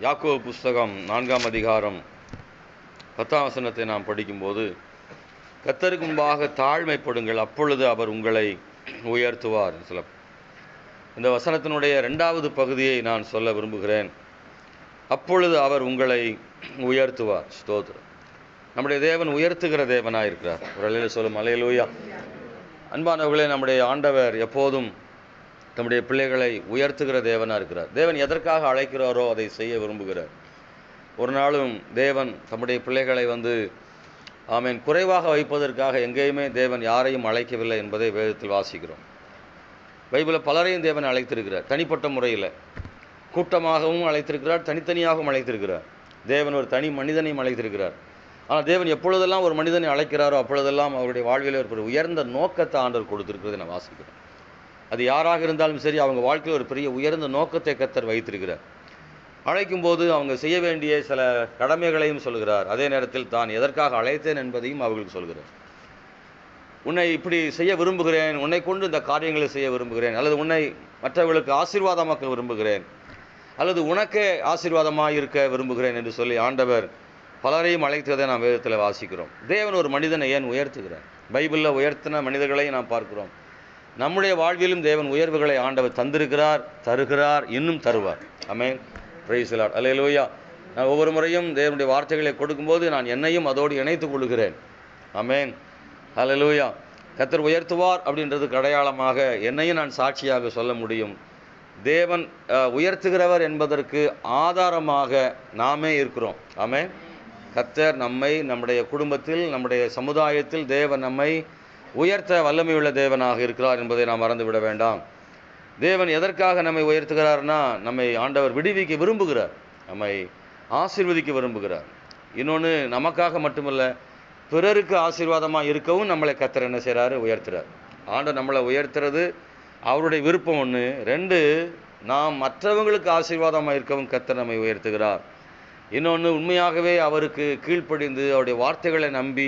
யாக்கோபு புஸ்தகம் 4ஆம் அதிகாரம் 10ஆம் வசனத்தை நாம் படிக்கும்போது, கர்த்தருக்கு முன்பாக தாழ்மைப்படுங்கள், அப்பொழுது அவர் உங்களை உயர்த்துவார். இந்த வசனத்தினுடைய 2வது பகுதியை நான் சொல்ல விரும்புகிறேன். அப்பொழுது அவர் உங்களை உயர்த்துவார். ஸ்தோத்திரம். நம்முடைய தேவன் உயர்த்துகிற தேவனாக இருக்கிறார். ஒரு அல்லேலூயா சொல்லும். அல்லேலூயா. அன்பானவர்களே, நம்முடைய ஆண்டவர் எப்போதும் நம்முடைய பிள்ளைகளை உயர்த்துகிற தேவனாக இருக்கிறார். தேவன் எதற்காக அழைக்கிறாரோ அதை செய்ய விரும்புகிறார். ஒரு நாளும் தேவன் தம்முடைய பிள்ளைகளை குறைவாக வைப்பதற்காக எங்கேயுமே தேவன் யாரையும் அழைக்கவில்லை என்பதை வேதத்தில் வாசிக்கிறோம். பைபிளில் பலரையும் தேவன் அழைத்திருக்கிறார். தனிப்பட்ட முறையில் கூட்டமாகவும் அழைத்திருக்கிறார், தனித்தனியாகவும் அழைத்திருக்கிறார். தேவன் ஒரு தனி மனிதனையும் அழைத்திருக்கிறார். ஆனால் தேவன் எப்பொழுதெல்லாம் ஒரு மனிதனை அழைக்கிறாரோ அப்பொழுதெல்லாம் அவருடைய வாழ்வில் ஒரு உயர்ந்த நோக்கத்தை ஆண்டவர் கொடுத்திருக்கிறதை நான் வாசிக்கிறேன். அது யாராக இருந்தாலும் சரி, அவங்க வாழ்க்கையில் ஒரு பெரிய உயர்ந்த நோக்கத்தை கர்த்தர் வைத்திருக்கிறார். அழைக்கும்போது அவங்க செய்ய வேண்டிய சில கடமைகளையும் சொல்கிறார். அதே நேரத்தில் தான் எதற்காக அழைத்தேன் என்பதையும் அவர்களுக்கு சொல்கிறார். உன்னை இப்படி செய்ய விரும்புகிறேன், உன்னை கொண்டு இந்த காரியங்களை செய்ய விரும்புகிறேன், அல்லது உன்னை மற்றவர்களுக்கு ஆசீர்வாதமாக்க விரும்புகிறேன், அல்லது உனக்கே ஆசீர்வாதமாக இருக்க விரும்புகிறேன் என்று சொல்லி ஆண்டவர் பலரையும் அழைத்ததை நாம் வேதத்தில் வாசிக்கிறோம். தேவன் ஒரு மனிதனை ஏன் உயர்த்துகிறார்? பைபிளில் உயர்த்தின மனிதர்களை நாம் பார்க்கிறோம். நம்முடைய வாழ்விலும் தேவன் உயர்வுகளை ஆண்டவர் தந்திருக்கிறார், தருகிறார், இன்னும் தருவார். ஆமென். Praise the Lord. அல்லேலூயா. நான் ஒவ்வொரு முறையும் தேவனுடைய வார்த்தைகளை கொடுக்கும்போது நான் என்னையும் அதோடு இணைத்துக் கொள்கிறேன். ஆமென். அல்லேலூயா. கர்த்தர் உயர்த்துவார் அப்படின்றதுக்கு அடையாளமாக என்னையும் நான் சாட்சியாக சொல்ல முடியும். தேவன் உயர்த்துகிறவர் என்பதற்கு ஆதாரமாக நாமே இருக்கிறோம். ஆமென். கர்த்தர் நம்மை, நம்முடைய குடும்பத்தில், நம்முடைய சமுதாயத்தில் தேவன் நம்மை உயர்த்த வல்லமையுள்ள தேவனாக இருக்கிறார் என்பதை நாம் மறந்துவிட வேண்டாம். தேவன் எதற்காக நம்மை உயர்த்துகிறார்னா, நம்மை ஆண்டவர் விடுவிக்க விரும்புகிறார், நம்மை ஆசீர்வதிக்க விரும்புகிறார். இன்னொன்று, நமக்காக மட்டுமல்ல, பிறருக்கு ஆசீர்வாதமாக இருக்கவும் நம்மளை கர்த்தர் என்ன செய்கிறாரு? உயர்த்துறார். ஆண்டவர் நம்மளை உயர்த்துறது அவருடைய விருப்பம். 1. 2, நாம் மற்றவங்களுக்கு ஆசீர்வாதமாக இருக்கவும் கர்த்தர் நம்மை உயர்த்துகிறார். இன்னொன்று, உண்மையாகவே அவருக்கு கீழ்ப்படிந்து அவருடைய வார்த்தைகளை நம்பி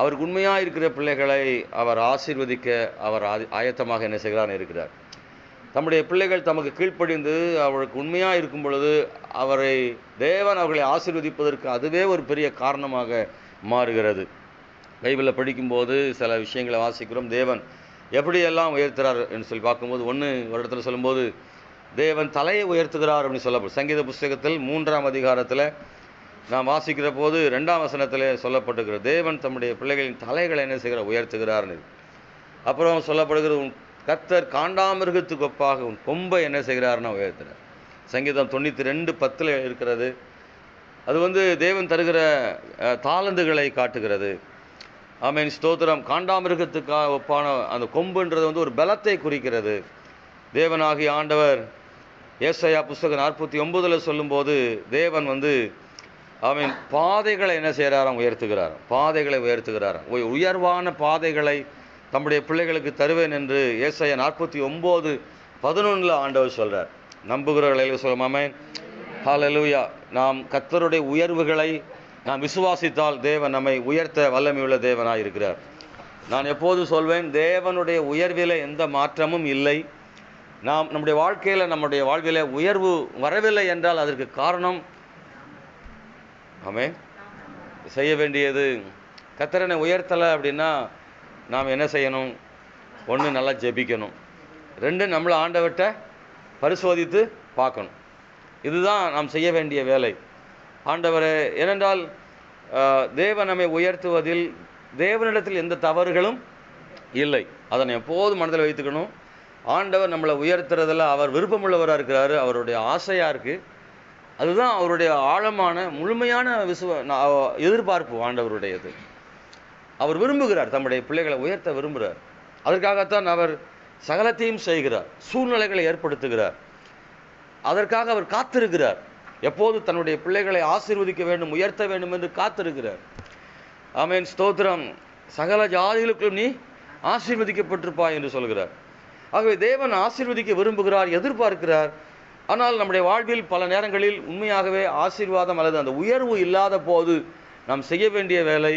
அவருக்கு உண்மையாக இருக்கிற பிள்ளைகளை அவர் ஆசீர்வதிக்க அவர் ஆயத்தமாக என்ன செய்கிறார்? இருக்கிறார். தம்முடைய பிள்ளைகள் தமக்கு கீழ்ப்படிந்து அவருக்கு உண்மையாக இருக்கும் பொழுது தேவன் அவர்களை ஆசீர்வதிப்பதற்கு அதுவே ஒரு பெரிய காரணமாக மாறுகிறது. பைபிளில் படிக்கும்போது சில விஷயங்களை வாசிக்கிறோம். தேவன் எப்படியெல்லாம் உயர்த்துகிறார் என்று சொல்லி பார்க்கும்போது, ஒரு இடத்துல சொல்லும்போது தேவன் தலையை உயர்த்துகிறார் அப்படின்னு சொல்லப்படும். சங்கீத புஸ்தகத்தில் 3ஆம் அதிகாரத்தில் நாம் வாசிக்கிற போது 2ஆம் வசனத்தில் சொல்லப்பட்டிருக்கிற தேவன் தம்முடைய பிள்ளைகளின் தலைகளை என்ன செய்கிறார்? உயர்த்துகிறார்னு. அப்புறம் சொல்லப்படுகிறது, உன் கர்த்தர் காண்டாமிருகத்துக்கு ஒப்பாக உன் கொம்பை என்ன செய்கிறார்னா உயர்த்துகிறார். சங்கீதம் 92:10 இருக்கிறது. அது தேவன் தருகிற தாளந்துகளை காட்டுகிறது. ஆமென். ஸ்தோத்திரம். காண்டாமிருகத்துக்கு ஒப்பான அந்த கொம்புன்றது ஒரு பலத்தை குறிக்கிறது. தேவனாகிய ஆண்டவர் ஏசாயா புஸ்தகம் 49 சொல்லும்போது தேவன் பாதைகளை என்ன செய்கிறாராம்? உயர்த்துகிறார். பாதைகளை உயர்த்துகிறார். உயர்வான பாதைகளை தம்முடைய பிள்ளைகளுக்கு தருவேன் என்று ஏசாயா 49:11 ஆண்டவர் சொல்கிறார். நம்புகிறவர்களை சொல்லும். ஆமென். ஹல்லேலூயா. நாம் கர்த்தருடைய உயர்வுகளை நாம் விசுவாசித்தால் தேவன் நம்மை உயர்த்த வல்லமையுள்ள தேவனாக இருக்கிறார். நான் எப்போது சொல்வேன், தேவனுடைய உயர்வில் எந்த மாற்றமும் இல்லை. நம்முடைய வாழ்வில் உயர்வு வரவில்லை என்றால் அதற்கு காரணம் ஆமென் செய்ய வேண்டியது, கர்த்தரனை உயர்த்தலை அப்படின்னா நாம் என்ன செய்யணும்? 1, நல்லா ஜெபிக்கணும். 2, நம்மளை ஆண்டவர்கிட்ட பரிசோதித்து பார்க்கணும். இதுதான் நாம் செய்ய வேண்டிய வேலை. ஆண்டவரே, ஏனென்றால் தேவன் நம்மை உயர்த்துவதில் தேவனிடத்தில் எந்த தவறுகளும் இல்லை. அதனை எப்போதும் மனதில் வைத்துக்கணும். ஆண்டவர் நம்மளை உயர்த்துறதில் அவர் விருப்பமுள்ளவராக இருக்கிறாரு, அவருடைய ஆசையாக இருக்குது. அதுதான் அவருடைய ஆழமான முழுமையான எதிர்பார்ப்பு ஆண்டவருடையது. அவர் விரும்புகிறார், தம்முடைய பிள்ளைகளை உயர்த்த விரும்புகிறார். அதற்காகத்தான் அவர் சகலத்தையும் செய்கிறார், சூழ்நிலைகளை ஏற்படுத்துகிறார். அதற்காக அவர் காத்திருக்கிறார். எப்போது தன்னுடைய பிள்ளைகளை ஆசீர்வதிக்க வேண்டும், உயர்த்த வேண்டும் என்று காத்திருக்கிறார். ஆமென். ஸ்தோத்திரம். சகல ஜாதிகளுக்கும் நீ ஆசீர்வதிக்கப்பட்டிருப்பாய் என்று சொல்கிறார். ஆகவே தேவன் ஆசீர்வதிக்க விரும்புகிறார், எதிர்பார்க்கிறார். ஆனால் நம்முடைய வாழ்வில் பல நேரங்களில் உண்மையாகவே ஆசீர்வாதம் அல்லது அந்த உயர்வு இல்லாத போது நாம் செய்ய வேண்டிய வேலை,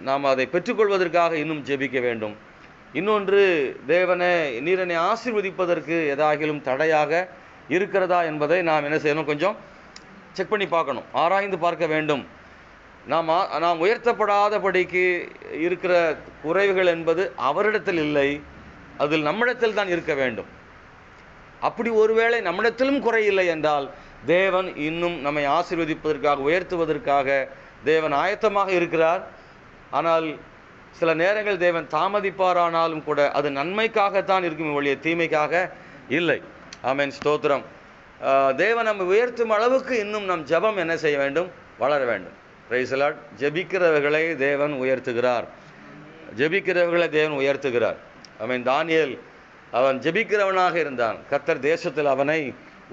நாம் அதை பெற்றுக்கொள்வதற்காக இன்னும் ஜெபிக்க வேண்டும். இன்னொன்று, தேவனே, நீர் என்னை ஆசீர்வதிப்பதற்கு ஏதாகிலும் தடையாக இருக்கிறதா என்பதை நாம் என்ன செய்யணும்? கொஞ்சம் செக் பண்ணி பார்க்கணும், ஆராய்ந்து பார்க்க வேண்டும். நாம் உயர்த்தப்படாதபடிக்கு இருக்கிற குறைவுகள் என்பது அவரிடத்தில் இல்லை, அதில் நம்மிடத்தில் தான் இருக்க வேண்டும். அப்படி ஒருவேளை நம்மிடத்திலும் குறையில்லை என்றால் தேவன் இன்னும் நம்மை ஆசீர்வதிப்பதற்காக, உயர்த்துவதற்காக தேவன் ஆயத்தமாக இருக்கிறார். ஆனால் சில நேரங்கள் தேவன் தாமதிப்பாரானாலும் கூட அது நன்மைக்காகத்தான் இருக்கும், ஒழிய தீமைக்காக இல்லை. ஆமென், ஸ்தோத்திரம். தேவன் நம்ம உயர்த்தும் அளவுக்கு இன்னும் நம் ஜெபம் என்ன செய்ய வேண்டும்? வளர வேண்டும். Price the Lord. ஜெபிக்கிறவர்களை தேவன் உயர்த்துகிறார், ஜெபிக்கிறவர்களை தேவன் உயர்த்துகிறார். ஆமென். தானியேல் அவன் ஜெபிக்கிறவனாக இருந்தான், கர்த்தர் தேசத்தில் அவனை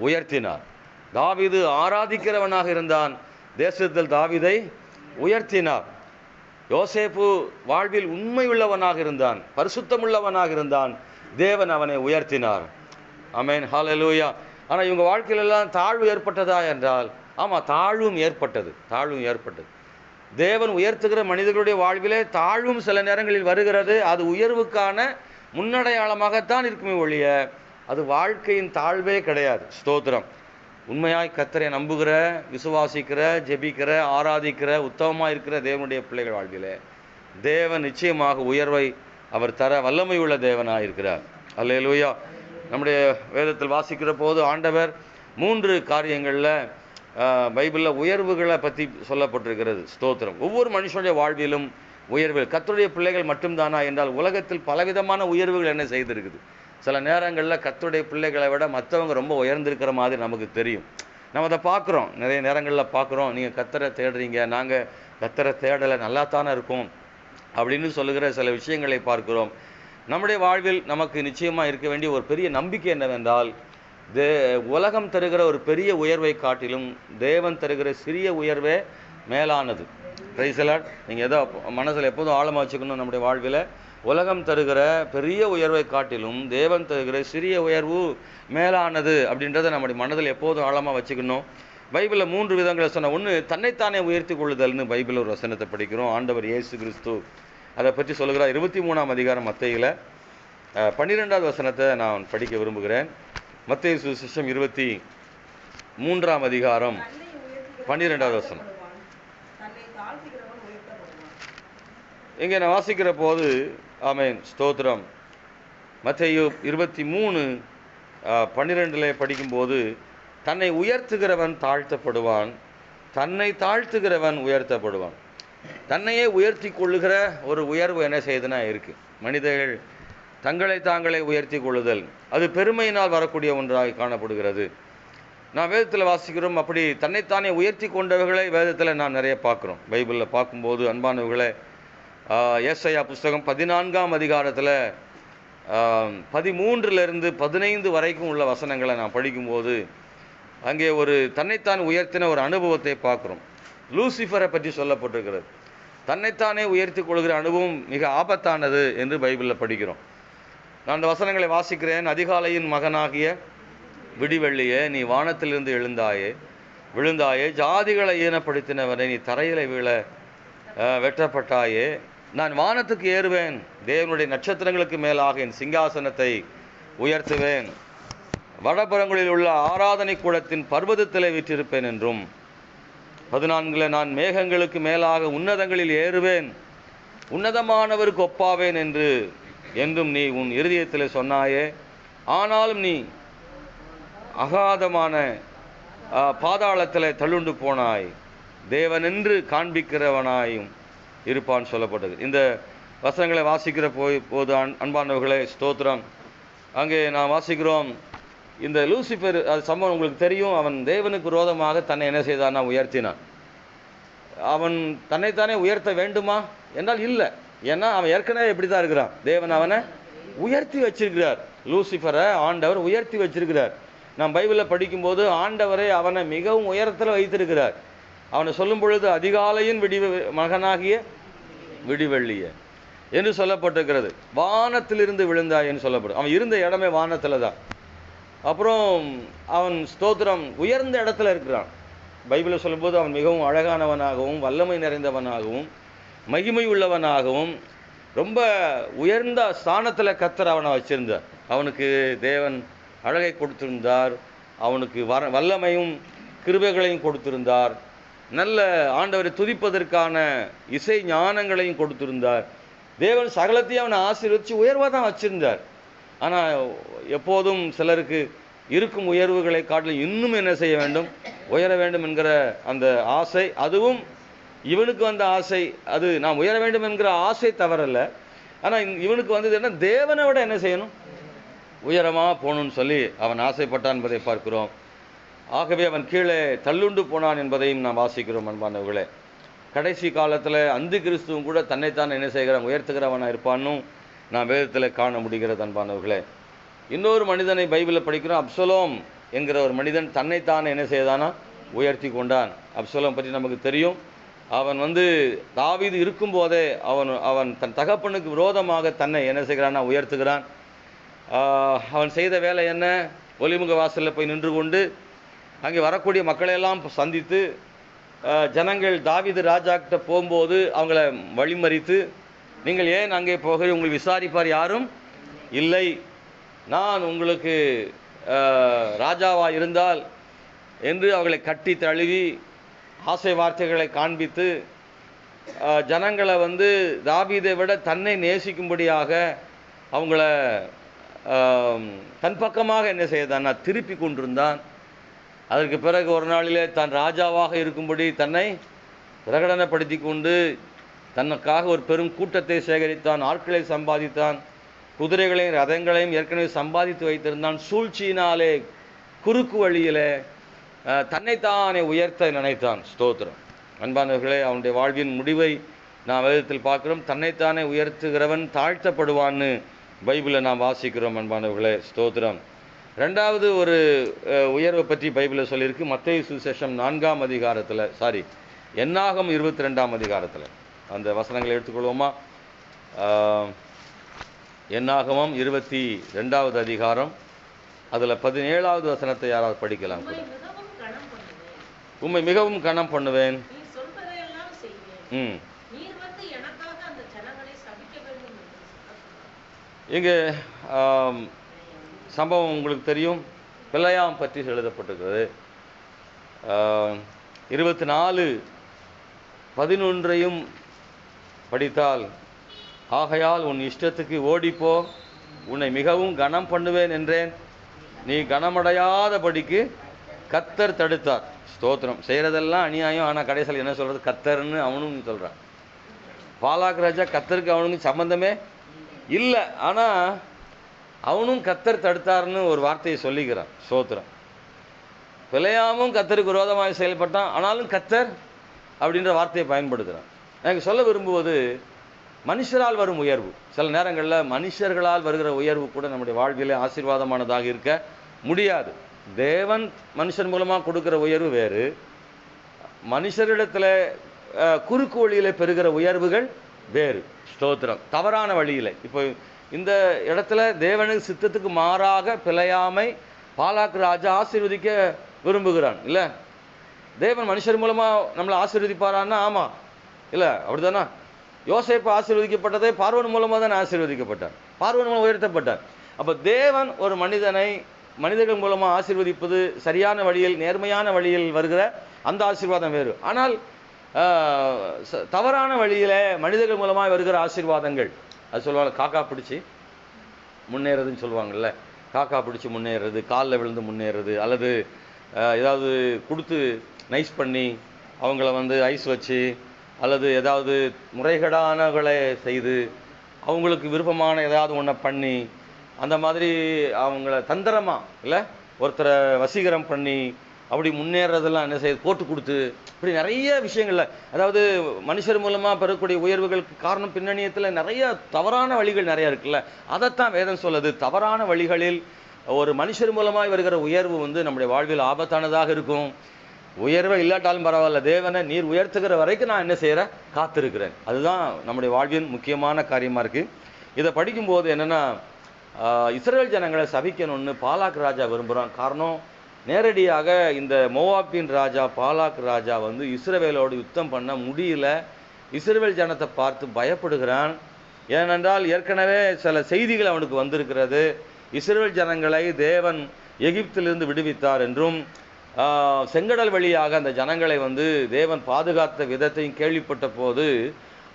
உயர்த்தினார். தாவீது ஆராதிக்கிறவனாக இருந்தான், தேசத்தில் தாவீதை உயர்த்தினார். யோசேப்பு வாழ்வில் உண்மையுள்ளவனாக இருந்தான், பரிசுத்தமுள்ளவனாக இருந்தான், தேவன் அவனை உயர்த்தினார். ஆமென், ஹல்லேலூயா. ஆனால் இவங்க வாழ்க்கையிலெல்லாம் தாழ்வு ஏற்பட்டதா என்றால் ஆமாம், தாழ்வும் ஏற்பட்டது. தேவன் உயர்த்துகிற மனிதர்களுடைய வாழ்விலே தாழ்வும் சில நேரங்களில் வருகிறது. அது உயர்வுக்கான முன்னடையாளமாகத்தான் இருக்குமே ஒழிய அது வாழ்க்கையின் தாழ்வே கிடையாது. ஸ்தோத்திரம். உண்மையாய் கர்த்தரை நம்புகிற, விசுவாசிக்கிற, ஜெபிக்கிற, ஆராதிக்கிற, உத்தமமாக இருக்கிற தேவனுடைய பிள்ளைகள் வாழ்விலே தேவன் நிச்சயமாக உயர்வை அவர் தர வல்லமை உள்ள தேவனாக இருக்கிறார். அல்லேலூயா. நம்முடைய வேதத்தில் வாசிக்கிற போது ஆண்டவர் 3 காரியங்களில் பைபிளில் உயர்வுகளை பற்றி சொல்லப்பட்டிருக்கிறது. ஸ்தோத்திரம். ஒவ்வொரு மனுஷனுடைய வாழ்விலும் உயர்வுகள். கர்த்தருடைய பிள்ளைகள் மட்டும்தானா என்றால் உலகத்தில் பலவிதமான உயர்வுகள் என்ன செய்திருக்குது. சில நேரங்களில் கர்த்தருடைய பிள்ளைகளை விட மற்றவங்க ரொம்ப உயர்ந்திருக்கிற மாதிரி நமக்கு தெரியும். நம்ம அதை பார்க்குறோம், நிறைய நேரங்களில் பார்க்குறோம். நீங்கள் கர்த்தரை தேடுறீங்க, நாங்கள் கர்த்தரை தேடலை, நல்லா தானே இருக்கும் அப்படின்னு சொல்லுகிற சில விஷயங்களை பார்க்கிறோம். நம்முடைய வாழ்வில் நமக்கு நிச்சயமாக இருக்க வேண்டிய ஒரு பெரிய நம்பிக்கை என்னவென்றால், உலகம் தருகிற ஒரு பெரிய உயர்வை காட்டிலும் தேவன் தருகிற சிறிய உயர்வே மேலானது. Price the Lord. நீங்கள் ஏதோ மனசில் எப்போதும் ஆழமாக வச்சுக்கணும், நம்முடைய வாழ்வில் உலகம் தருகிற பெரிய உயர்வை காட்டிலும் தேவன் தருகிற சிறிய உயர்வு மேலானது அப்படின்றத நம்முடைய மனதில் எப்போதும் ஆழமாக வச்சுக்கணும். பைபிளில் 3 விதங்களை சொன்ன ஒன்று, தன்னைத்தானே உயர்த்தி கொள்ளுதல்னு பைபிளில் ஒரு வசனத்தை படிக்கிறோம். ஆண்டவர் இயேசு கிறிஸ்து அதை பற்றி சொல்லுகிறார். 23ஆம் அதிகாரம் மத்தேயுல 12வது வசனத்தை நான் படிக்க விரும்புகிறேன். மத்தேயு சுவிசேஷம் 23ஆம் அதிகாரம் 12வது வசனம். இங்கே நான் வாசிக்கிற போது, ஆமென், ஸ்தோத்திரம், மத்தேயு 23:12 படிக்கும்போது, தன்னை உயர்த்துகிறவன் தாழ்த்தப்படுவான், தன்னை தாழ்த்துகிறவன் உயர்த்தப்படுவான். தன்னையே உயர்த்தி கொள்ளுகிற ஒரு உயர்வு என்ன செய்யுதுன்னா இருக்குது. மனிதர்கள் தங்களை தாங்களே உயர்த்தி கொள்ளுதல் அது பெருமையினால் வரக்கூடிய ஒன்றாக காணப்படுகிறது. நான் வேதத்தில் வாசிக்கிறோம், அப்படி தன்னைத்தானே உயர்த்தி கொண்டவர்களை வேதத்தில் நாம் நிறைய பார்க்குறோம். பைபிளில் பார்க்கும்போது அன்பானவர்களை, ஏசாயா புஸ்தகம் 14ஆம் அதிகாரத்தில் 13 15 வரைக்கும் உள்ள வசனங்களை நான் படிக்கும்போது அங்கே ஒரு தன்னைத்தான் உயர்த்தின ஒரு அனுபவத்தை பார்க்குறோம். லூசிஃபரை பற்றி சொல்லப்பட்டிருக்கிறது. தன்னைத்தானே உயர்த்தி கொள்கிற அனுபவம் மிக ஆபத்தானது என்று பைபிளில் படிக்கிறோம். நான் அந்த வசனங்களை வாசிக்கிறேன். அதிகாலையின் மகனாகிய விடிவெள்ளியே, நீ வானத்திலிருந்து விழுந்தாயே, ஜாதிகளை ஈனப்படுத்தினவனை நீ தரையில வீழ வெட்டப்பட்டாயே. நான் வானத்துக்கு ஏறுவேன், தேவனுடைய நட்சத்திரங்களுக்கு மேலாக என் சிங்காசனத்தை உயர்த்துவேன், வடபுறங்களில் உள்ள ஆராதனை கூடத்தின் பர்வதத்தில் வீற்றிருப்பேன் என்றும், 14 நான் மேகங்களுக்கு மேலாக உன்னதங்களில் ஏறுவேன், உன்னதமானவருக்கு ஒப்பாவேன் என்றும் நீ உன் இருதயத்தில் சொன்னாயே. ஆனாலும் நீ அகாதமான பாதாளத்தில் தள்ளுண்டு போனாய், தேவனென்று காண்பிக்கிறவனாயும் இருப்பான் சொல்லப்பட்டது. இந்த வசனங்களை வாசிக்கிற போது அன்பானவர்களே, ஸ்தோத்திரம், அங்கே நான் வாசிக்கிறோம், இந்த லூசிஃபர் அது சம்பவம் உங்களுக்கு தெரியும். அவன் தேவனுக்கு விரோதமாக தன்னை என்ன செய்தான்னா உயர்த்தினான். அவன் தன்னைத்தானே உயர்த்த வேண்டுமா என்றால் இல்லை. ஏன்னா அவன் ஏற்கனவே எப்படி தான் இருக்கிறான். தேவன் அவனை உயர்த்தி வச்சிருக்கிறார். லூசிஃபரை ஆண்டவர் உயர்த்தி வச்சிருக்கிறார். நாம் பைபிளில் படிக்கும்போது ஆண்டவரை அவனை மிகவும் உயரத்தில் வைத்திருக்கிறார். அவனை சொல்லும் பொழுது அதிகாலையின் மகனாகிய விடிவெள்ளிய என்று சொல்லப்பட்டிருக்கிறது. வானத்திலிருந்து விழுந்தாய் என்று சொல்லப்படும். அவன் இருந்த இடமே வானத்தில் தான். அப்புறம் அவன் ஸ்தோத்திரம் உயர்ந்த இடத்துல இருக்கிறான். பைபிளில் சொல்லும்போது அவன் மிகவும் அழகானவனாகவும் வல்லமை நிறைந்தவனாகவும் மகிமை உள்ளவனாகவும் ரொம்ப உயர்ந்த ஸ்தானத்தில் கர்த்தர் அவனை வச்சிருந்தார். அவனுக்கு தேவன் அழகை கொடுத்திருந்தார். அவனுக்கு வல்லமையும் கிருபைகளையும் கொடுத்திருந்தார். நல்ல ஆண்டவரை துதிப்பதற்கான இசை ஞானங்களையும் கொடுத்திருந்தார். தேவன் சகலத்தையும் அவனை ஆசீர்வதித்து உயர்வாக தான் வச்சிருந்தார். ஆனால் எப்போதும் சிலருக்கு இருக்கும் உயர்வுகளை காட்டிலும் இன்னும் என்ன செய்ய வேண்டும், உயர வேண்டும் என்கிற அந்த ஆசை, அதுவும் இவனுக்கு வந்த ஆசை, அது நாம் உயர வேண்டும் என்கிற ஆசை தவறல்ல. ஆனால் இவனுக்கு வந்தது என்ன, தேவனை விட என்ன செய்யணும், உயரமாக போகணும்னு சொல்லி அவன் ஆசைப்பட்டான் என்பதை பார்க்கிறோம். ஆகவே அவன் கீழே தள்ளுண்டு போனான் என்பதையும் நாம் வாசிக்கிறோம். அன்பானவர்களே, கடைசி காலத்தில் அந்தி கிறிஸ்துவும் கூட தன்னைத்தான் என்ன செய்கிறான், உயர்த்துகிறவனாக இருப்பான்னு நாம் வேதத்தில் காண முடிகிறது. அன்பானவர்களே, இன்னொரு மனிதனை பைபிளில் படிக்கிறோம். அப்சலோம் என்கிற ஒரு மனிதன் தன்னைத்தான் என்ன செய்தானா, உயர்த்தி கொண்டான். அப்சலோம் பற்றி நமக்கு தெரியும். அவன் தாவீது இருக்கும்போதே அவன் தன் தகப்பனுக்கு விரோதமாக தன்னை என்ன செய்கிறான்னா, உயர்த்துகிறான். அவன் செய்த வேலை என்ன, ஒலிமுக வாசலில் போய் நின்று கொண்டு அங்கே வரக்கூடிய மக்களையெல்லாம் சந்தித்து ஜனங்கள் தாவீது ராஜாக்கிட்ட போகும்போது அவங்கள வழிமறித்து, நீங்கள் ஏன் அங்கே போகிறீர்கள், உங்களுக்கு விசாரிப்பார் யாரும் இல்லை, நான் உங்களுக்கு ராஜாவாக இருந்தால் என்று அவர்களை கட்டி தழுவி ஆசை வார்த்தைகளை காண்பித்து ஜனங்களை தாவீதை விட தன்னை நேசிக்கும்படியாக அவங்கள தன் பக்கமாக என்ன செய்தான், திருப்பி கொண்டிருந்தான். அதற்கு பிறகு ஒரு நாளிலே தான் ராஜாவாக இருக்கும்படி தன்னை பிரகடனப்படுத்தி கொண்டு தனக்காக ஒரு பெரும் கூட்டத்தை சேகரித்தான், ஆட்களை சம்பாதித்தான், குதிரைகளையும் ரதங்களையும் ஏற்கனவே சம்பாதித்து வைத்திருந்தான். சூழ்ச்சியினாலே குறுக்கு வழியிலே தன்னைத்தானே உயர்த்த நினைத்தான். ஸ்தோத்திரம். அன்பானவர்களே, அவனுடைய வாழ்வின் முடிவை நாம் வேதத்தில் பார்க்கிறோம். தன்னைத்தானே உயர்த்துகிறவன் தாழ்த்தப்படுவான்னு பைபிளை நாம் வாசிக்கிறோம். அன்பானவர்களே, ஸ்தோத்திரம். ரெண்டாவது ஒரு உயர்வை பற்றி பைபிளில் சொல்லியிருக்கு. மத்தேயு சுவிசேஷம் 4ஆம் அதிகாரத்தில், என்னாகமம் 22ஆம் அதிகாரத்தில் அந்த வசனங்களை எடுத்துக்கொள்வோமா? என்னாகமம் 22வது அதிகாரம், அதில் 17வது வசனத்தை யாராவது படிக்கலாம்? உம்மை மிகவும் கனம் பண்ணுவேன். இங்கே சம்பவம் உங்களுக்கு தெரியும். பிழையாம் பற்றி எழுதப்பட்டிருக்கிறது. 24:11 படித்தால், ஆகையால் உன் இஷ்டத்துக்கு ஓடிப்போ, உன்னை மிகவும் கனம் பண்ணுவேன் என்றேன், நீ கனமடையாதபடிக்கு கத்தர் தடுத்தார். ஸ்தோத்திரம். செய்கிறதெல்லாம் அநியாயம், ஆனால் கடைசியில் என்ன சொல்கிறது, கத்தர்னு அவனும் சொல்கிறான். பாலாக் ராஜா கத்தருக்கு அவனுக்கு சம்பந்தமே இல்லை, ஆனால் அவனும் கத்தர் தடுத்தார்னு ஒரு வார்த்தையை சொல்லிக்கிறான். ஸ்தோத்திரம். பிழையாமும் கத்தருக்கு விரோதமாக செயல்பட்டான், ஆனாலும் கத்தர் அப்படின்ற வார்த்தையை பயன்படுத்துகிறான். எனக்கு சொல்ல விரும்புவது, மனுஷரால் வரும் உயர்வு, சில நேரங்களில் மனுஷர்களால் வருகிற உயர்வு கூட நம்முடைய வாழ்விலே ஆசீர்வாதமானதாக இருக்க முடியாது. தேவன் மனுஷன் மூலமாக கொடுக்குற உயர்வு வேறு, மனுஷரிடத்தில் குறுக்கு வழியில் பெறுகிற உயர்வுகள் வேறு. ஸ்தோத்திரம். தவறான வழியில், இப்போ இந்த இடத்துல தேவனுக்கு சித்தத்துக்கு மாறாக பிழையாமை பாலாக் ராஜா ஆசீர்வதிக்க விரும்புகிறான். இல்லை, தேவன் மனுஷர் மூலமாக நம்மளை ஆசீர்வதிப்பாரான்னா? ஆமாம், இல்லை, அப்படிதானா? யோசேப்பு ஆசீர்வதிக்கப்பட்டதே பார்வோன் மூலமாக தான் ஆசீர்வதிக்கப்பட்டார், பார்வோன் மூலம் உயர்த்தப்பட்டார். அப்போ தேவன் ஒரு மனிதர்கள் மூலமாக ஆசீர்வதிப்பது சரியான வழியில், நேர்மையான வழியில் வருகிற அந்த ஆசீர்வாதம் வேறு. ஆனால் தவறான வழியில் மனிதர்கள் மூலமாக வருகிற ஆசீர்வாதங்கள், அது சொல்லுவாங்க காக்கா பிடிச்சி முன்னேறதுன்னு சொல்லுவாங்கள்ல, காக்கா பிடிச்சி முன்னேறது, காலில் விழுந்து முன்னேறது, அல்லது ஏதாவது கொடுத்து நைஸ் பண்ணி அவங்கள ஐஸ் வச்சு, அல்லது ஏதாவது முறைகேடானகளை செய்து அவங்களுக்கு விருப்பமான ஏதாவது ஒன்றை பண்ணி, அந்த மாதிரி அவங்கள தந்திரமாக இல்லை ஒருத்தரை வசீகரம் பண்ணி அப்படி முன்னேறதெல்லாம் என்ன செய்யுது, போட்டு கொடுத்து, இப்படி நிறைய விஷயங்களில், அதாவது மனுஷர் மூலமாக பெறக்கூடிய உயர்வுகளுக்கு காரணம் பின்னணியத்தில் நிறைய தவறான வழிகள் நிறையா இருக்குல்ல. அதைத்தான் வேதம் சொல்லுது. தவறான வழிகளில் ஒரு மனுஷர் மூலமாக வருகிற உயர்வு நம்முடைய வாழ்வில் ஆபத்தானதாக இருக்கும். உயர்வை இல்லாட்டாலும் பரவாயில்ல, தேவனை நீர் உயர்த்துகிற வரைக்கும் நான் என்ன செய்கிறேன், காத்திருக்கிறேன். அதுதான் நம்முடைய வாழ்வின் முக்கியமான காரியமாக இருக்குது. இதை படிக்கும்போது என்னென்னா, இஸ்ரவேல் ஜனங்களை சபிக்கணும்னு பாலாக் ராஜா விரும்புகிறான். காரணம், நேரடியாக இந்த மோவாபின் ராஜா பாலாக் ராஜா இஸ்ரவேலோடு யுத்தம் பண்ண முடியல. இஸ்ரவேல் ஜனத்தை பார்த்து பயப்படுகிறான். ஏனென்றால் ஏற்கனவே சில செய்திகள் அவனுக்கு வந்திருக்கிறது. இஸ்ரவேல் ஜனங்களை தேவன் எகிப்திலிருந்து விடுவித்தார் என்றும் செங்கடல் வழியாக அந்த ஜனங்களை வந்து தேவன் பாதுகாத்த விதத்தையும் கேள்விப்பட்ட போது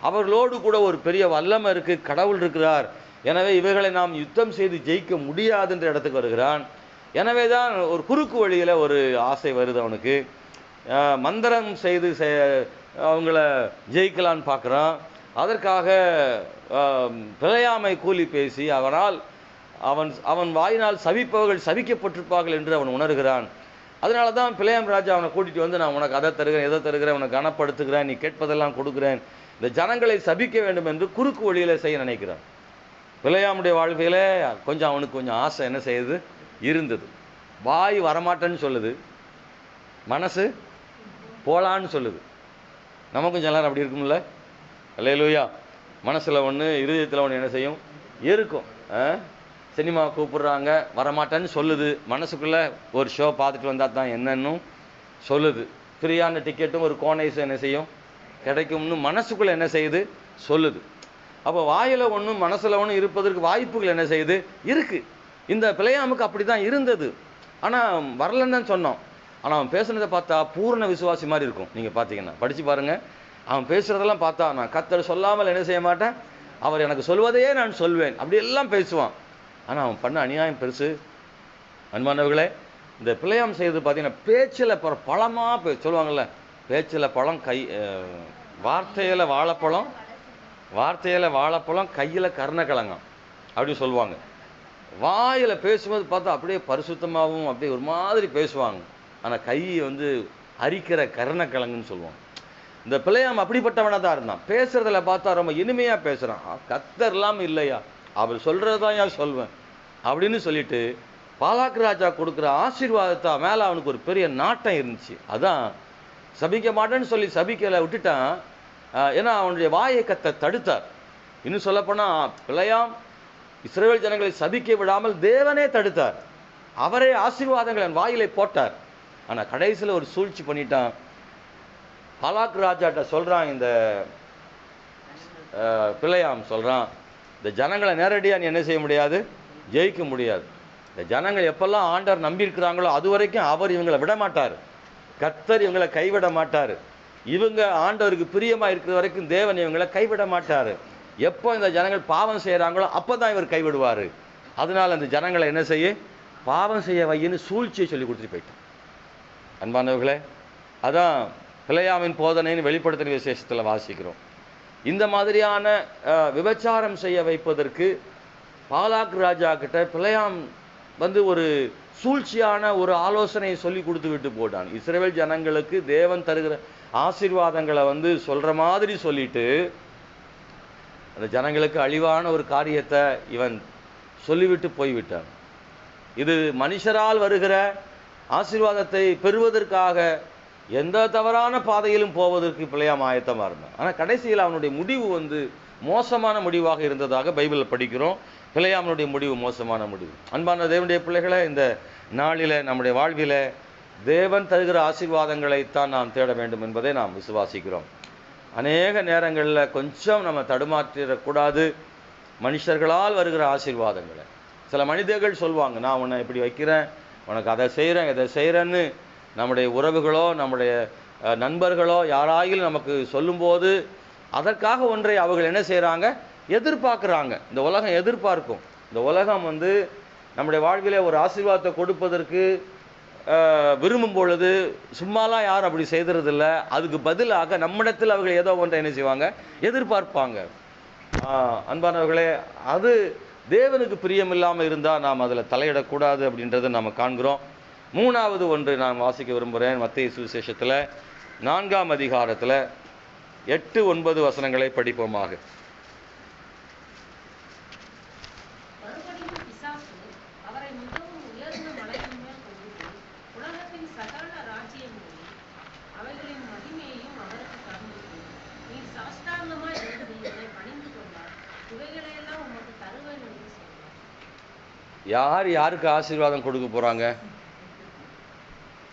அவர்களோடு கூட ஒரு பெரிய வல்லமை இருக்குது, கடவுள் இருக்கிறார், எனவே இவைகளை நாம் யுத்தம் செய்து ஜெயிக்க முடியாதுன்ற இடத்துக்கு வருகிறான். எனவே தான் ஒரு குறுக்கு வழியில் ஒரு ஆசை வருது அவனுக்கு. மந்திரம் செய்து அவங்கள ஜெயிக்கலான்னு பார்க்குறான். அதற்காக பிழையாமை கூலி பேசி அவன் வாயினால் சபிப்பவர்கள் சபிக்கப்பட்டிருப்பார்கள் என்று அவன் உணர்கிறான். அதனால தான் பிழையாம் ராஜா அவனை கூட்டிகிட்டு வந்து, நான் உனக்கு அதை தருகிறேன், எதை தருகிறேன், உனக்கு கனப்படுத்துகிறேன், நீ கேட்பதெல்லாம் கொடுக்குறேன், இந்த ஜனங்களை சபிக்க வேண்டும் என்று குறுக்கு வழியில் செய்ய நினைக்கிறான். பிழையாமுடைய வாழ்க்கையில் அவனுக்கு கொஞ்சம் ஆசை என்ன செய்யுது இருந்தது. வாய் வரமாட்டேன்னு சொல்லுது, மனசு போலான்னு சொல்லுது. நமக்கும் சிலர் அப்படி இருக்கும்ல, அல்லேலூயா. மனசில் ஒன்று, இருதயத்தில் ஒன்று என்ன செய்யும் இருக்கும். சினிமா கூப்பிடுறாங்க, வரமாட்டேன்னு சொல்லுது, மனசுக்குள்ளே ஒரு ஷோ பார்த்துட்டு வந்தால் தான் என்னன்னு சொல்லுது. ஃப்ரீயான டிக்கெட்டும் ஒரு கோனைஸும் என்ன செய்யும் கிடைக்கும்னு மனசுக்குள்ளே என்ன செய்யுது சொல்லுது. அப்போ வாயில் ஒன்றும் மனசில் ஒன்றும் இருப்பதற்கு வாய்ப்புகள் என்ன செய்யுது இருக்குது. இந்த பிழையாமுக்கு அப்படி தான் இருந்தது. ஆனால் வரலன்னு தான் சொன்னோம். ஆனால் அவன் பேசுனதை பார்த்தா பூர்ண விசுவாசி மாதிரி இருக்கும். நீங்கள் பார்த்தீங்கன்னா படித்து பாருங்கள். அவன் பேசுகிறதெல்லாம் பார்த்தா, நான் கர்த்தர் சொல்லாமல் என்ன செய்ய மாட்டேன், அவர் எனக்கு சொல்வதையே நான் சொல்வேன், அப்படியெல்லாம் பேசுவான். ஆனால் அவன் பண்ண அநியாயம் பெருசு. அன்பானவர்களே, இந்த பிழையாம் செய்து பார்த்தீங்கன்னா பேச்சில் பழமாக சொல்லுவாங்கள்ல, பேச்சில் பழம், வார்த்தையில் வாழைப்பழம், கையில் கருணக்கிழங்கம் அப்படின்னு சொல்லுவாங்க. வாயில் பேசும்போது பார்த்தா அப்படியே பரிசுத்தமாகவும் அப்படியே ஒரு மாதிரி பேசுவாங்க. ஆனால் கை வந்து அரிக்கிற கருணக்கிழங்குன்னு சொல்லுவாங்க. இந்த பிழையாம் அப்படிப்பட்டவனாக தான் இருந்தான். பேசுறதுல பார்த்தா ரொம்ப இனிமையாக பேசுகிறான். கர்த்தர் இல்லாமல் இல்லையா, அவர் சொல்கிறது தான் யார் சொல்வேன் அப்படின்னு சொல்லிட்டு பாலாக் ராஜா கொடுக்குற ஆசீர்வாதத்தை மேலே அவனுக்கு ஒரு பெரிய நாட்டம் இருந்துச்சு. அதான் சபிக்க மாட்டேன்னு சொல்லி சபிக்கலை விட்டுட்டான். ஏன்னா அவனுடைய வாயை கர்த்தர் தடுத்தார். இன்னும் சொல்லப்போனால் பிழையாம் இஸ்ரவேல் ஜனங்களை சபிக்க விடாமல் தேவனே தடுத்தார். அவரே ஆசீர்வாதங்களை வாயிலை போட்டார். ஆனால் கடைசியில் ஒரு சூழ்ச்சி பண்ணிட்டான். பாலாக் ராஜாட்ட சொல்கிறான், இந்த பிழையாம் சொல்கிறான், இந்த ஜனங்களை நேரடியாக நீ என்ன செய்ய முடியாது, ஜெயிக்க முடியாது. இந்த ஜனங்கள் எப்பெல்லாம் ஆண்டவர் நம்பியிருக்கிறாங்களோ அது வரைக்கும் அவர் இவங்களை விட மாட்டார், கர்த்தர் இவங்களை கைவிட மாட்டார். இவங்க ஆண்டவருக்கு பிரியமாக இருக்கிற வரைக்கும் தேவன் இவங்களை கைவிட மாட்டார். எப்போ இந்த ஜனங்கள் பாவம் செய்கிறாங்களோ அப்போ தான் இவர் கைவிடுவார். அதனால் அந்த ஜனங்களை என்ன செய்ய, பாவம் செய்ய வையின்னு சூழ்ச்சியை சொல்லி கொடுத்துட்டு போயிட்டான். அன்பானவர்களே, அதான் பிழையாமின் போதனைன்னு வெளிப்படுத்தின விசேஷத்தில் வாசிக்கிறோம். இந்த மாதிரியான விபச்சாரம் செய்ய வைப்பதற்கு பாலாக் ராஜா கிட்ட பிழையாம் வந்து ஒரு சூழ்ச்சியான ஒரு ஆலோசனையை சொல்லி கொடுத்து விட்டு போட்டான். இஸ்ரவேல் ஜனங்களுக்கு தேவன் தருகிற ஆசீர்வாதங்களை வந்து சொல்கிற மாதிரி சொல்லிட்டு அந்த ஜனங்களுக்கு அழிவான ஒரு காரியத்தை இவன் சொல்லிவிட்டு போய்விட்டான். இது மனுஷரால் வருகிற ஆசீர்வாதத்தை பெறுவதற்காக எந்த தவறான பாதையிலும் போவதற்கு பிழையாம் ஆயத்தமாக இருந்தான். ஆனால் கடைசியில் அவனுடைய முடிவு வந்து மோசமான முடிவாக இருந்ததாக பைபிளில் படிக்கிறோம். பிழையாமனுடைய முடிவு மோசமான முடிவு. அன்பான தேவனுடைய பிள்ளைகளை, இந்த நாளில் நம்முடைய வாழ்வில் தேவன் தருகிற ஆசீர்வாதங்களைத்தான் நாம் தேட வேண்டும் என்பதை நாம் விசுவாசிக்கிறோம். அநேக நேரங்களில் கொஞ்சம் நம்ம தடுமாற்றிடக்கூடாது மனுஷர்களால் வருகிற ஆசீர்வாதங்களை. சில மனிதர்கள் சொல்லுவாங்க, நான் உன்னை இப்படி வைக்கிறேன், உனக்கு அதை செய்கிறேன், இதை செய்கிறேன்னு நம்முடைய உறவுகளோ நம்முடைய நண்பர்களோ யாராயிலும் நமக்கு சொல்லும்போது அதற்காக ஒன்றை அவர்கள் என்ன செய்கிறாங்க, எதிர்பார்க்குறாங்க. இந்த உலகம் எதிர்பார்க்கும். இந்த உலகம் வந்து நம்முடைய வாழ்விலே ஒரு ஆசீர்வாதத்தை கொடுப்பதற்கு விரும்பும் பொழுது சும்மாலாம் யாரும் அப்படி செய்கிறதில்ல. அதுக்கு பதிலாக நம்மிடத்தில் அவர்கள் ஏதோ ஒன்றை என்ன செய்வாங்க, எதிர்பார்ப்பாங்க. அன்பானவர்களே, அது தேவனுக்கு பிரியமில்லாமல் இருந்தால் நாம் அதில் தலையிடக்கூடாது அப்படின்றத நாம் காண்கிறோம். மூணாவது ஒன்று நான் வாசிக்க விரும்புகிறேன். மத்தேயு சுவிசேஷத்தில் 4ஆம் அதிகாரத்தில் 8-9 வசனங்களை படிப்போமாக. யார் யாருக்கு ஆசீர்வாதம் கொடுக்க போகிறாங்க?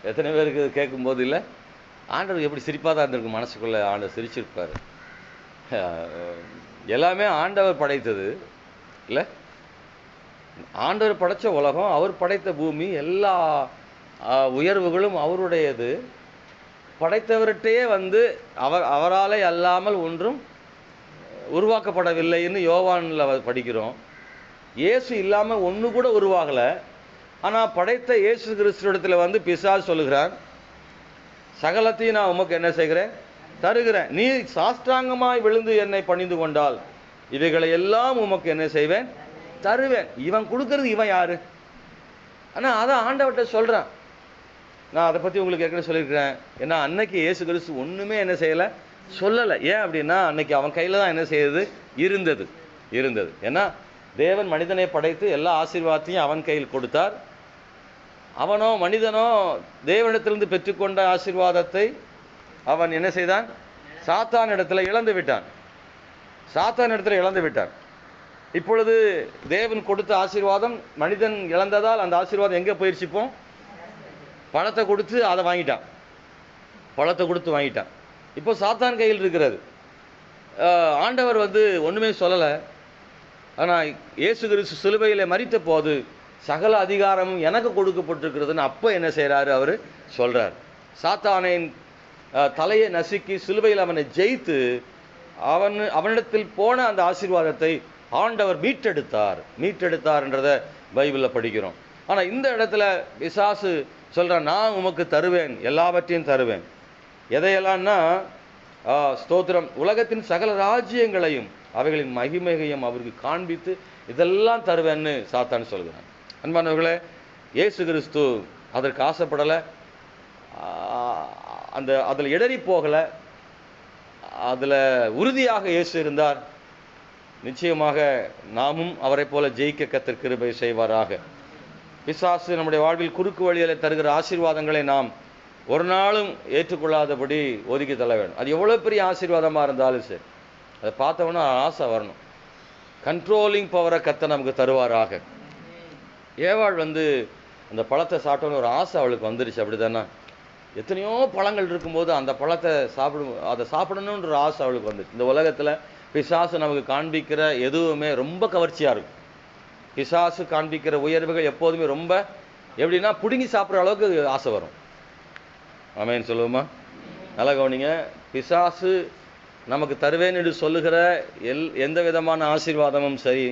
எத்தனை பேருக்கு கேட்கும்போது இல்லை, ஆண்டவர் எப்படி சிரிப்பாக தான் இருந்திருக்கு, மனசுக்குள்ளே ஆண்டவர் சிரிச்சிருப்பார். எல்லாமே ஆண்டவர் படைத்தது இல்லை, ஆண்டவர் படைத்த உலகம், அவர் படைத்த பூமி, எல்லா உயர்வுகளும் அவருடையது. படைத்தவர்கிட்டே வந்து அவராலே அல்லாமல் ஒன்றும் உருவாக்கப்படவில்லைன்னு யோவானில் படிக்கிறோம். இயேசு இல்லாமல் ஒன்று கூட உருவாகலை. ஆனால் படைத்த இயேசு கிறிஸ்துவிடத்தில் வந்து பிசாசு சொல்லுகிறான், சகலத்தையும் நான் உமக்கு என்ன செய்கிறேன், தருகிறேன். நீ சாஷ்டாங்கமாய் விழுந்து என்னை பணிந்து கொண்டால் இவைகளை எல்லாம் உமக்கு என்ன செய்வேன், தருவேன். இவன் கொடுக்கறது இவன் யாரு? ஆனால் அதான் ஆண்டவர்கிட்ட சொல்கிறான். நான் அதை பற்றி உங்களுக்கு ஏற்கனவே சொல்லியிருக்கிறேன். ஏன்னா அன்னைக்கு இயேசு கிறிஸ்து ஒன்றுமே என்ன செய்யலை, சொல்லலை. ஏன் அப்படின்னா அன்னைக்கு அவன் கையில் தான் என்ன செய்யுது இருந்தது. ஏன்னா தேவன் மனிதனை படைத்து எல்லா ஆசீர்வாதத்தையும் அவன் கையில் கொடுத்தார். அவனோ மனிதனோ தேவனிடத்திலிருந்து பெற்றுக்கொண்ட ஆசீர்வாதத்தை அவன் என்ன செய்தான், சாத்தான் இடத்துல இழந்து விட்டான். இப்பொழுது தேவன் கொடுத்த ஆசீர்வாதம் மனிதன் இழந்ததால் அந்த ஆசீர்வாதம் எங்கே போயிடுச்சுப்போம், பழத்தை கொடுத்து அதை வாங்கிட்டான். இப்போ சாத்தான் கையில் இருக்கிறது. ஆண்டவர் வந்து ஒன்றுமே சொல்லலை. ஆனால் இயேசு கிறிஸ்து சிலுவையில் மரித்த போது சகல அதிகாரமும் எனக்கு கொடுக்கப்பட்டிருக்கிறதுன்னு அப்போ என்ன செய்கிறாரு, அவர் சொல்கிறார். சாத்தானின் தலையை நசுக்கி சிலுவையில் அவனை ஜெயித்து அவனிடத்தில் போன அந்த ஆசீர்வாதத்தை ஆண்டவர் மீட்டெடுத்தார்ன்றதை பைபிளில் படிக்கிறோம். ஆனால் இந்த இடத்துல பிசாசு சொல்கிறான், நான் உமக்கு தருவேன், எல்லாவற்றையும் தருவேன். எதையெல்லாம்னா ஸ்தோத்திரம், உலகத்தின் சகல ராஜ்யங்களையும் அவைகளின் மகிமையையும் அவருக்கு காண்பித்து இதெல்லாம் தருவேன்னு சாத்தான் சொல்கிறான். அன்பானவர்களே, இயேசு கிறிஸ்து அதற்கு ஆசைப்படலை, அதில் இடறி போகலை, அதில் உறுதியாக இயேசு இருந்தார். நிச்சயமாக நாமும் அவரை போல ஜெயிக்க கர்த்தர் கிருபை செய்வாராக. பிசாசு நம்முடைய வாழ்வில் குறுக்கு வழியில் தருகிற ஆசீர்வாதங்களை நாம் ஒரு நாளும் ஏற்றுக்கொள்ளாதபடி ஒதுக்கி தள்ள வேண்டும். அது எவ்வளோ பெரிய ஆசீர்வாதமாக இருந்தாலும் சரி, அதை பார்த்தவொன்னா ஆசை வரணும். கண்ட்ரோலிங் பவரை கர்த்தர் நமக்கு தருவாராக. ஏவாள் வந்து அந்த பழத்தை சாப்பிட்டோன்னு ஒரு ஆசை அவளுக்கு வந்துருச்சு, அப்படி தானே? எத்தனையோ பழங்கள் இருக்கும்போது அந்த பழத்தை அதை சாப்பிடணுன்ற ஆசை அவளுக்கு வந்துச்சு. இந்த உலகத்தில் பிசாசு நமக்கு காண்பிக்கிற எதுவுமே ரொம்ப கவர்ச்சியாக இருக்கும். பிசாசு காண்பிக்கிற உயர்வுகள் எப்போதுமே ரொம்ப எப்படின்னா பிடுங்கி சாப்பிட்ற அளவுக்கு ஆசை வரும். ஆமேன்னு சொல்லுவோமா? நல்லா கவனிங்க. பிசாசு நமக்கு தருவேன் என்று சொல்லுகிற எந்த விதமான ஆசீர்வாதமும் சரி,